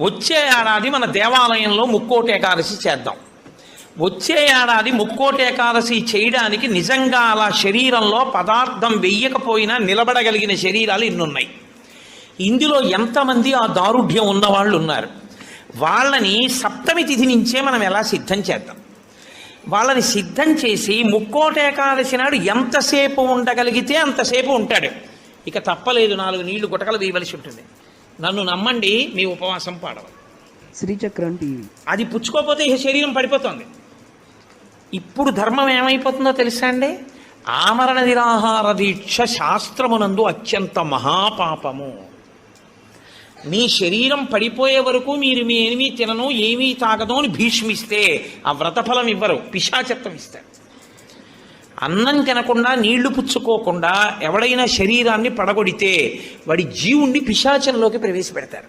వచ్చే ఏడాది మన దేవాలయంలో ముక్కోటి ఏకాదశి చేద్దాం. వచ్చే ఏడాది ముక్కోటి ఏకాదశి చేయడానికి నిజంగా అలా శరీరంలో పదార్థం వెయ్యకపోయినా నిలబడగలిగిన శరీరాలు ఇన్నున్నాయి. ఇందులో ఎంతమంది ఆ దారుఢ్యం ఉన్నవాళ్ళు ఉన్నారు? వాళ్ళని సప్తమి తిథి నుంచే మనం ఎలా సిద్ధం చేద్దాం. వాళ్ళని సిద్ధం చేసి ముక్కోటి ఏకాదశి నాడు ఎంతసేపు ఉండగలిగితే అంతసేపు ఉంటాడు. ఇక తప్పలేదు, 4 నీళ్లు గుటకలు వేయవలసి ఉంటుంది. నన్ను నమ్మండి, మీ ఉపవాసం పాడవాలి. శ్రీచక్రం టీవీ అది పుచ్చుకోకపోతే ఇక శరీరం పడిపోతుంది. ఇప్పుడు ధర్మం ఏమైపోతుందో తెలుసా అండి? ఆమరణ నిరాహార దీక్ష శాస్త్రమునందు అత్యంత మహాపాపము. మీ శరీరం పడిపోయే వరకు మీరు మీ ఏమీ తినను ఏమీ తాగదు అని భీష్మిస్తే ఆ వ్రతఫలం ఇవ్వరు, పిశాచత్వం ఇస్తారు. అన్నం తినకుండా నీళ్లు పుచ్చుకోకుండా ఎవడైనా శరీరాన్ని పడగొడితే వాడి జీవుణ్ణి పిశాచంలోకి ప్రవేశపెడతారు.